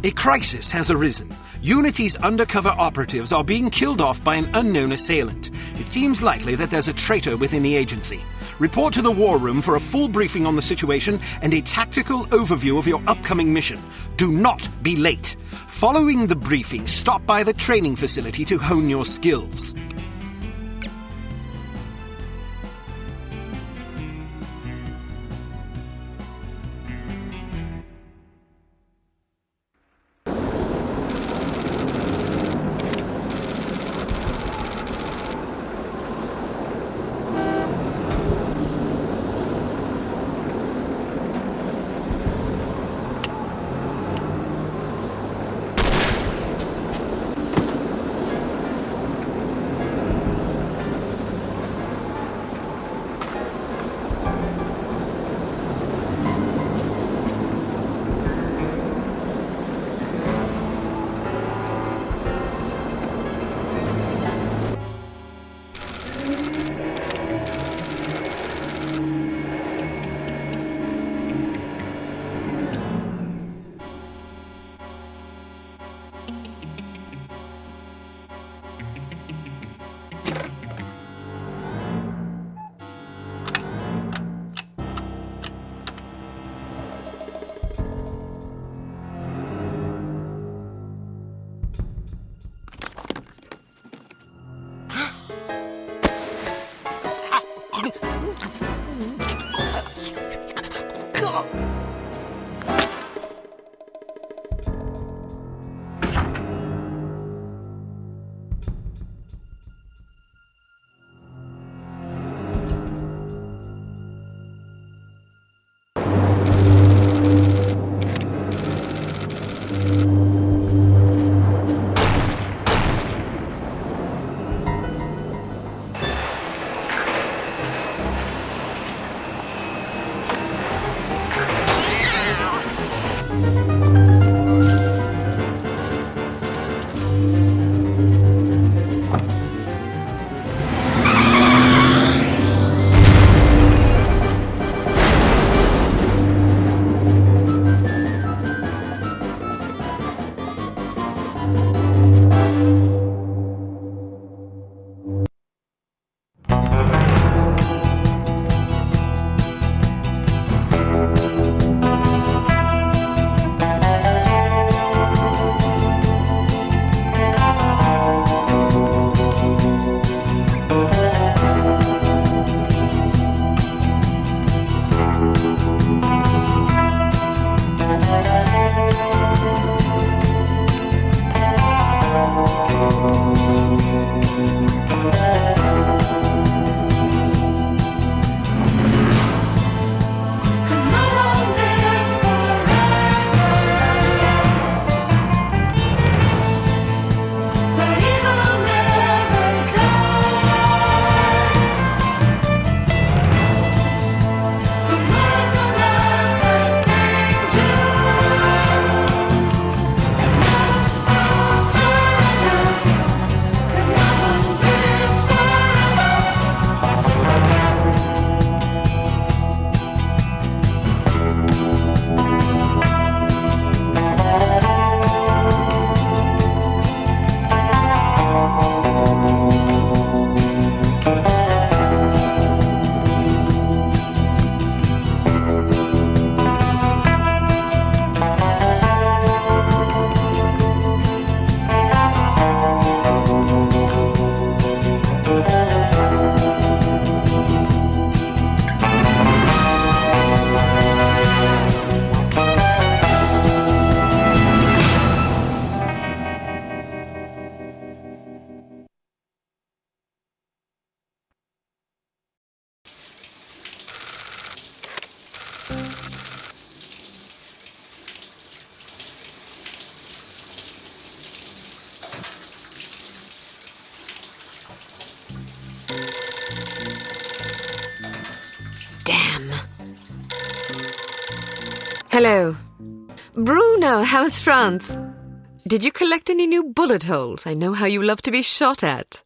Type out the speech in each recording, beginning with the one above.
A crisis has arisen. Unity's undercover operatives are being killed off by an unknown assailant. It seems likely that there's a traitor within the agency. Report to the War Room for a full briefing on the situation and a tactical overview of your upcoming mission. Do not be late. Following the briefing, stop by the training facility to hone your skills. Hello. Bruno, how's France? Did you collect any new bullet holes? I know how you love to be shot at.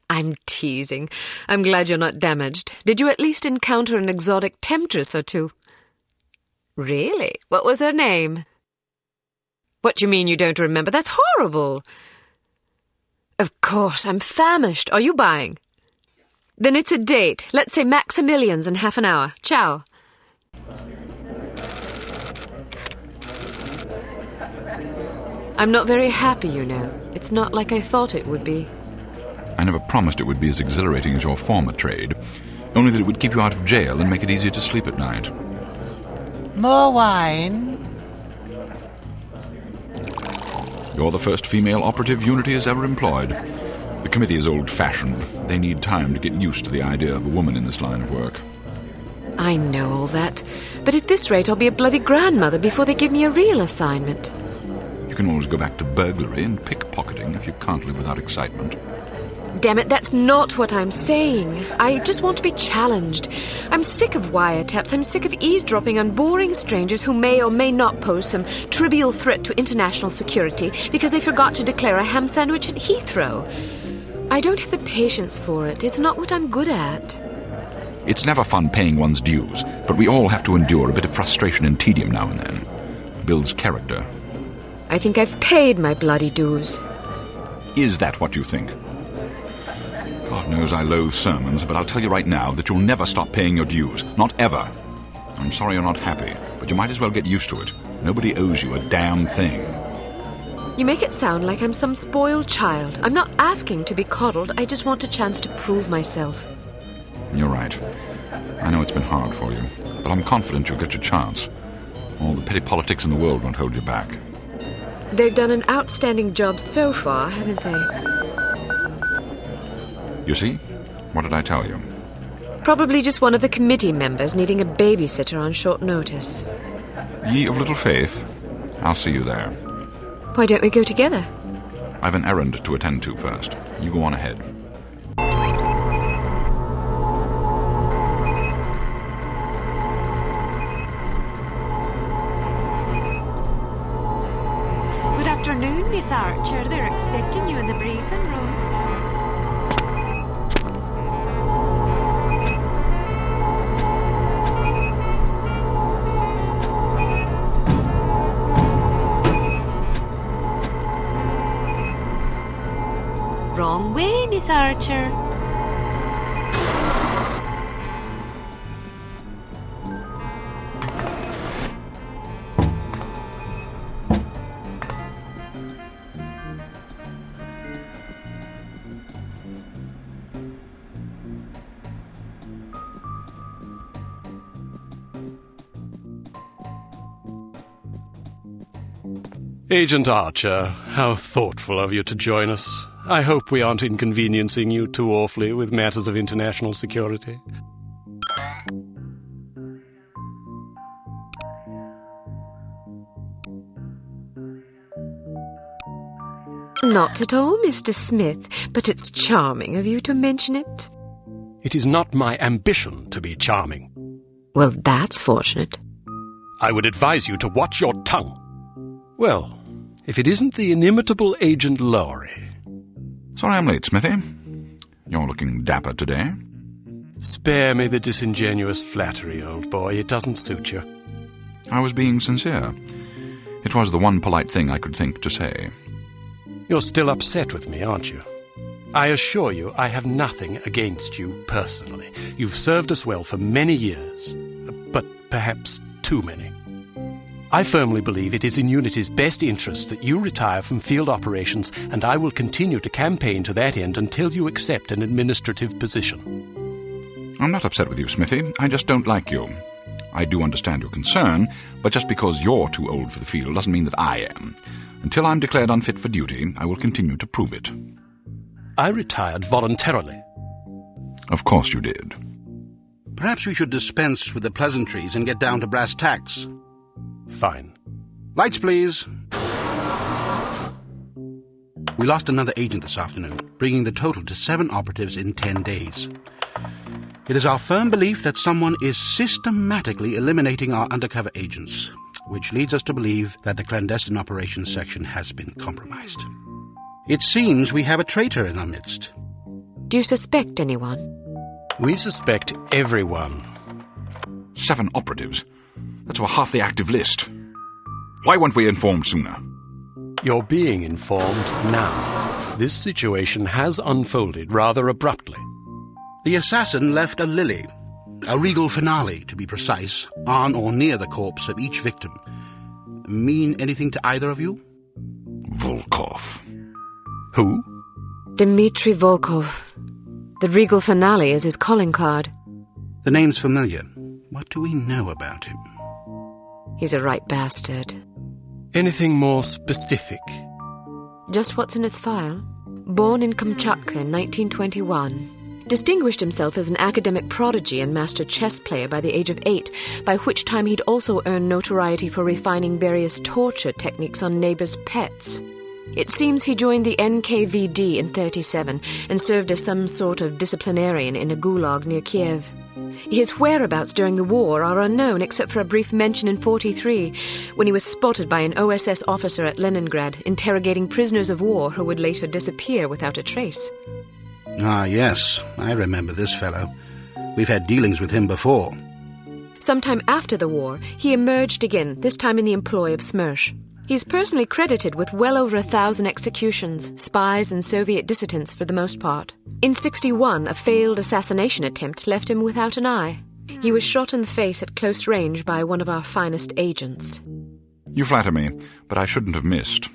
I'm teasing. I'm glad you're not damaged. Did you at least encounter an exotic temptress or two? Really? What was her name? What do you mean you don't remember? That's horrible. Of course, I'm famished. Are you buying? Then it's a date. Let's say Maximilian's in half an hour. Ciao. I'm not very happy, you know. It's not like I thought it would be. I never promised it would be as exhilarating as your former trade, only that it would keep you out of jail and make it easier to sleep at night. More wine? You're the first female operative Unity has ever employed. The committee is old-fashioned. They need time to get used to the idea of a woman in this line of work. I know all that. But at this rate, I'll be a bloody grandmother before they give me a real assignment. You can always go back to burglary and pickpocketing if you can't live without excitement. Damn it, that's not what I'm saying. I just want to be challenged. I'm sick of wiretaps. I'm sick of eavesdropping on boring strangers who may or may not pose some trivial threat to international security because they forgot to declare a ham sandwich at Heathrow. I don't have the patience for it. It's not what I'm good at. It's never fun paying one's dues, but we all have to endure a bit of frustration and tedium now and then. It builds character. I think I've paid my bloody dues. Is that what you think? God knows I loathe sermons, but I'll tell you right now that you'll never stop paying your dues. Not ever. I'm sorry you're not happy, but you might as well get used to it. Nobody owes you a damn thing. You make it sound like I'm some spoiled child. I'm not asking to be coddled. I just want a chance to prove myself. You're right. I know it's been hard for you, but I'm confident you'll get your chance. All the petty politics in the world won't hold you back. They've done an outstanding job so far, haven't they? You see? What did I tell you? Probably just one of the committee members needing a babysitter on short notice. Ye of little faith. I'll see you there. Why don't we go together? I've an errand to attend to first. You go on ahead. Good afternoon, Miss Archer. They're expecting you in the briefing room. Wrong way, Miss Archer. Agent Archer, how thoughtful of you to join us. I hope we aren't inconveniencing you too awfully with matters of international security. Not at all, Mr. Smith, but it's charming of you to mention it. It is not my ambition to be charming. Well, that's fortunate. I would advise you to watch your tongue. Well, if it isn't the inimitable Agent Lowry. Sorry I'm late, Smithy. You're looking dapper today. Spare me the disingenuous flattery, old boy. It doesn't suit you. I was being sincere. It was the one polite thing I could think to say. You're still upset with me, aren't you? I assure you I have nothing against you personally. You've served us well for many years, but perhaps too many. I firmly believe it is in Unity's best interest that you retire from field operations, and I will continue to campaign to that end until you accept an administrative position. I'm not upset with you, Smithy. I just don't like you. I do understand your concern, but just because you're too old for the field doesn't mean that I am. Until I'm declared unfit for duty, I will continue to prove it. I retired voluntarily. Of course you did. Perhaps we should dispense with the pleasantries and get down to brass tacks. Fine. Lights, please. We lost another agent this afternoon, bringing the total to 7 operatives in 10 days. It is our firm belief that someone is systematically eliminating our undercover agents, which leads us to believe that the clandestine operations section has been compromised. It seems we have a traitor in our midst. Do you suspect anyone? We suspect everyone. 7 operatives. That's over half the active list. Why weren't we informed sooner? You're being informed now. This situation has unfolded rather abruptly. The assassin left a lily, a regal finale to be precise, on or near the corpse of each victim. Mean anything to either of you? Volkov. Who? Dmitri Volkov. The regal finale is his calling card. The name's familiar. What do we know about him? He's a right bastard. Anything more specific? Just what's in his file. Born in Kamchatka in 1921. Distinguished himself as an academic prodigy and master chess player by the age of 8, by which time he'd also earned notoriety for refining various torture techniques on neighbors' pets. It seems he joined the NKVD in 1937 and served as some sort of disciplinarian in a gulag near Kiev. His whereabouts during the war are unknown except for a brief mention in 1943 when he was spotted by an OSS officer at Leningrad interrogating prisoners of war who would later disappear without a trace. Ah, yes, I remember this fellow. We've had dealings with him before. Sometime after the war, he emerged again, this time in the employ of Smersh. He's personally credited with well over 1,000 executions, spies and Soviet dissidents for the most part. In 1961, a failed assassination attempt left him without an eye. He was shot in the face at close range by one of our finest agents. You flatter me, but I shouldn't have missed.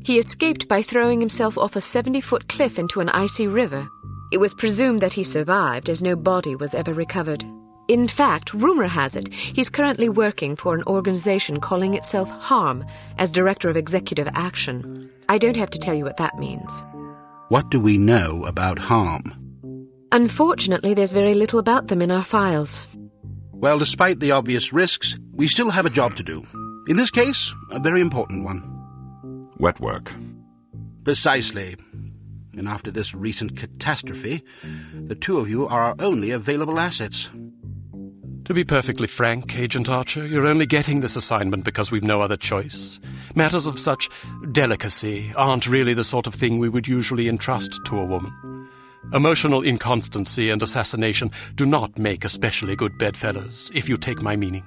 He escaped by throwing himself off a 70-foot cliff into an icy river. It was presumed that he survived, as no body was ever recovered. In fact, rumor has it, he's currently working for an organization calling itself HARM as Director of Executive Action. I don't have to tell you what that means. What do we know about HARM? Unfortunately, there's very little about them in our files. Well, despite the obvious risks, we still have a job to do. In this case, a very important one. Wet work. Precisely. And after this recent catastrophe, the two of you are our only available assets. To be perfectly frank, Agent Archer, you're only getting this assignment because we've no other choice. Matters of such delicacy aren't really the sort of thing we would usually entrust to a woman. Emotional inconstancy and assassination do not make especially good bedfellows, if you take my meaning.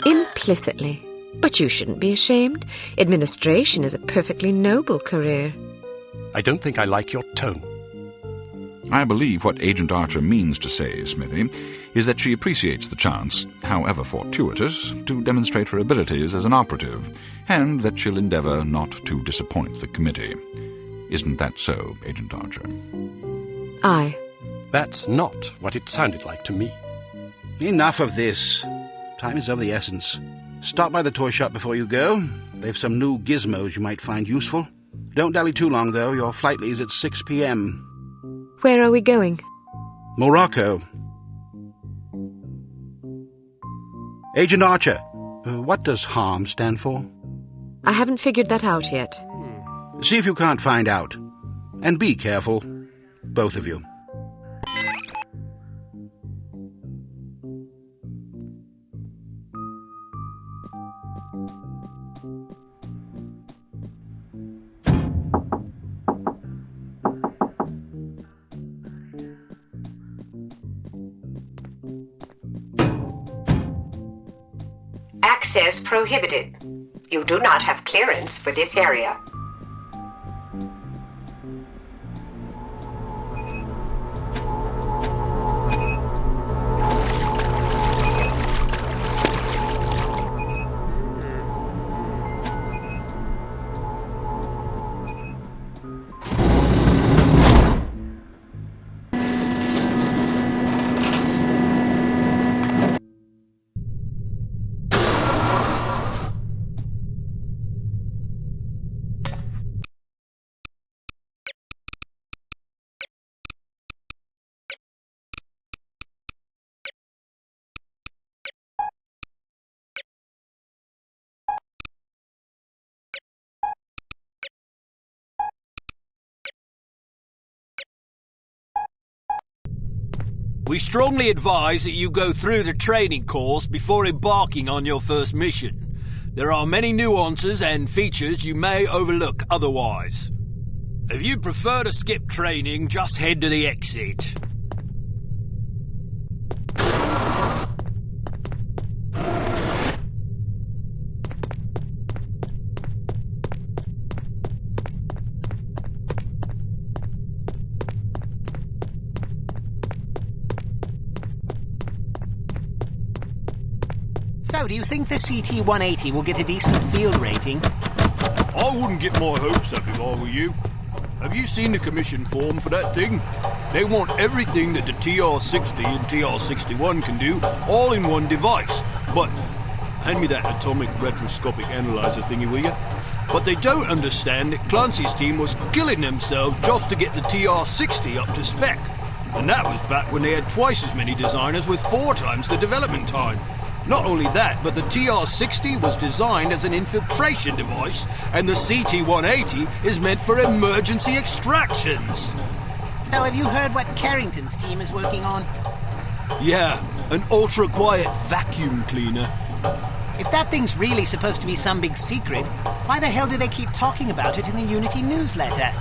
Implicitly. But you shouldn't be ashamed. Administration is a perfectly noble career. I don't think I like your tone. I believe what Agent Archer means to say, Smithy, is that she appreciates the chance, however fortuitous, to demonstrate her abilities as an operative, and that she'll endeavour not to disappoint the committee. Isn't that so, Agent Archer? Aye. That's not what it sounded like to me. Enough of this. Time is of the essence. Stop by the toy shop before you go. They've some new gizmos you might find useful. Don't dally too long, though. Your flight leaves at 6 p.m. Where are we going? Morocco. Agent Archer, what does HARM stand for? I haven't figured that out yet. See if you can't find out. And be careful, both of you. Access prohibited. You do not have clearance for this area. We strongly advise that you go through the training course before embarking on your first mission. There are many nuances and features you may overlook otherwise. If you prefer to skip training, just head to the exit. So, do you think the CT-180 will get a decent field rating? I wouldn't get my hopes up if I were you. Have you seen the commission form for that thing? They want everything that the TR-60 and TR-61 can do, all in one device. But, hand me that atomic retroscopic analyzer thingy, will you? But they don't understand that Clancy's team was killing themselves just to get the TR-60 up to spec. And that was back when they had twice as many designers with 4 times the development time. Not only that, but the TR-60 was designed as an infiltration device, and the CT-180 is meant for emergency extractions. So have you heard what Carrington's team is working on? Yeah, an ultra-quiet vacuum cleaner. If that thing's really supposed to be some big secret, why the hell do they keep talking about it in the Unity newsletter?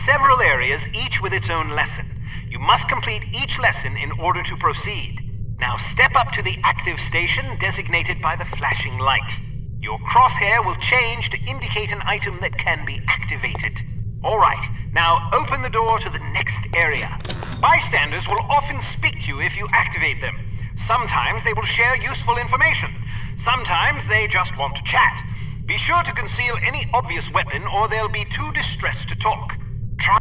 Several areas, each with its own lesson. You must complete each lesson in order to proceed. Now step up to the active station designated by the flashing light. Your crosshair will change to indicate an item that can be activated. Alright, now open the door to the next area. Bystanders will often speak to you if you activate them. Sometimes they will share useful information. Sometimes they just want to chat. Be sure to conceal any obvious weapon or they'll be too distressed to talk.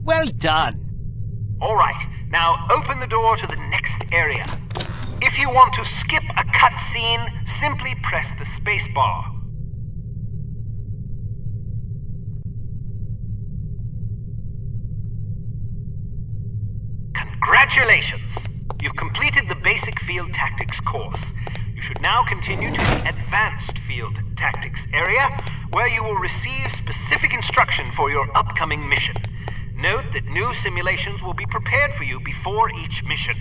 Well done. All right, now open the door to the next area. If you want to skip a cutscene, simply press the space bar. Congratulations! You've completed the basic field tactics course. You should now continue to the advanced field tactics area, where you will receive specific instruction for your upcoming mission. Note that new simulations will be prepared for you before each mission.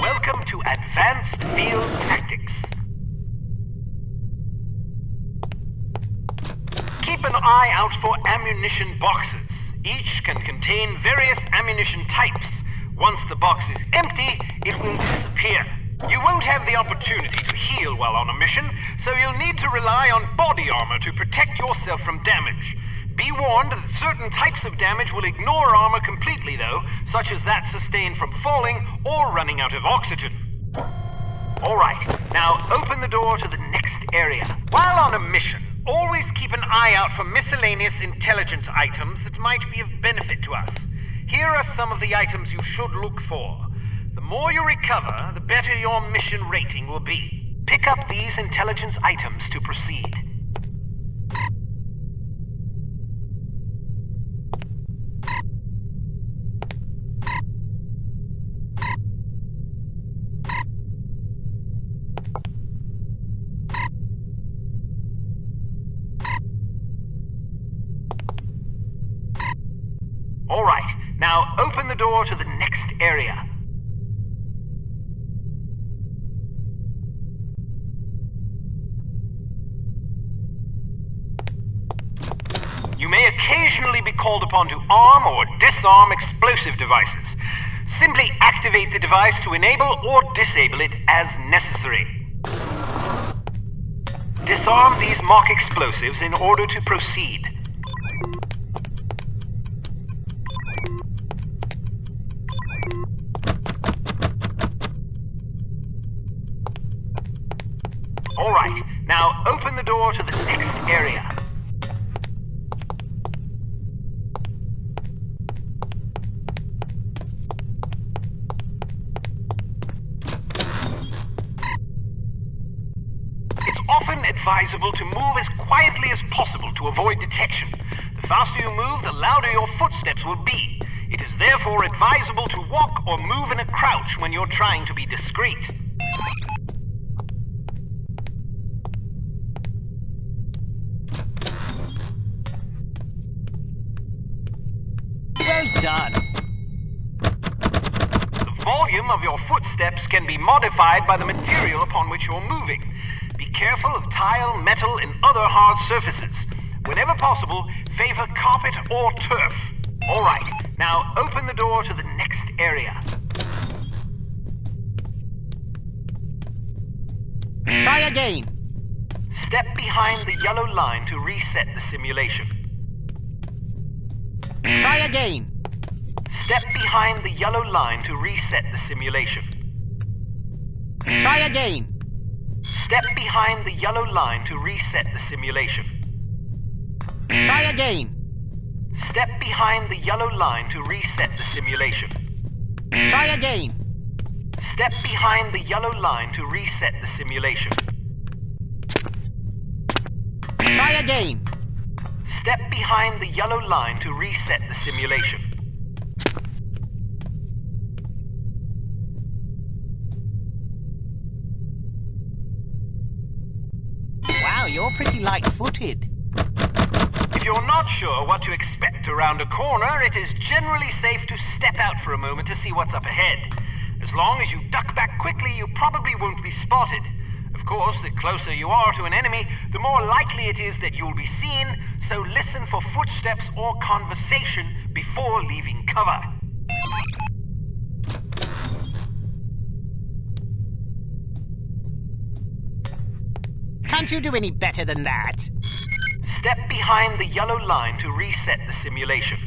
Welcome to Advanced Field Tactics. Keep an eye out for ammunition boxes. Each can contain various ammunition types. Once the box is empty, it will disappear. You won't have the opportunity to heal while on a mission, so you'll need to rely on body armor to protect yourself from damage. Be warned that certain types of damage will ignore armor completely though, such as that sustained from falling or running out of oxygen. Alright, now open the door to the next area. While on a mission, always keep an eye out for miscellaneous intelligence items that might be of benefit to us. Here are some of the items you should look for. The more you recover, the better your mission rating will be. Pick up these intelligence items to proceed. Alright, now open the door to the next area. You may occasionally be called upon to arm or disarm explosive devices. Simply activate the device to enable or disable it as necessary. Disarm these mock explosives in order to proceed. Alright, now open the door to the next area. It's often advisable to move as quietly as possible to avoid detection. The faster you move, the louder your footsteps will be. It is therefore advisable to walk or move in a crouch when you're trying to be discreet. Well done. The volume of your footsteps can be modified by the material upon which you're moving. Be careful of tile, metal, and other hard surfaces. Whenever possible, favor carpet or turf. All right, now open the door to the next area. Try again. Step behind the yellow line to reset the simulation. Try again. Step behind the yellow line to reset the simulation. Try again. Step behind the yellow line to reset the simulation. Try again. Step behind the yellow line to reset the simulation. Try again. Step behind the yellow line to reset the simulation. Try again. Step behind the yellow line to reset the simulation. Wow, you're pretty light-footed. If you're not sure what to expect around a corner, it is generally safe to step out for a moment to see what's up ahead. As long as you duck back quickly, you probably won't be spotted. Of course, the closer you are to an enemy, the more likely it is that you'll be seen, so listen for footsteps or conversation before leaving cover. Can't you do any better than that? Step behind the yellow line to reset the simulation.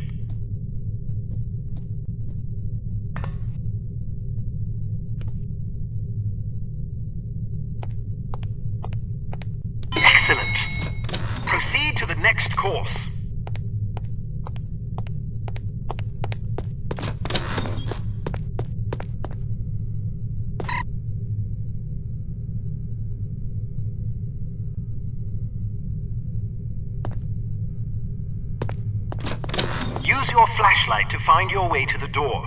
Excellent. Proceed to the next course. Use your flashlight to find your way to the door.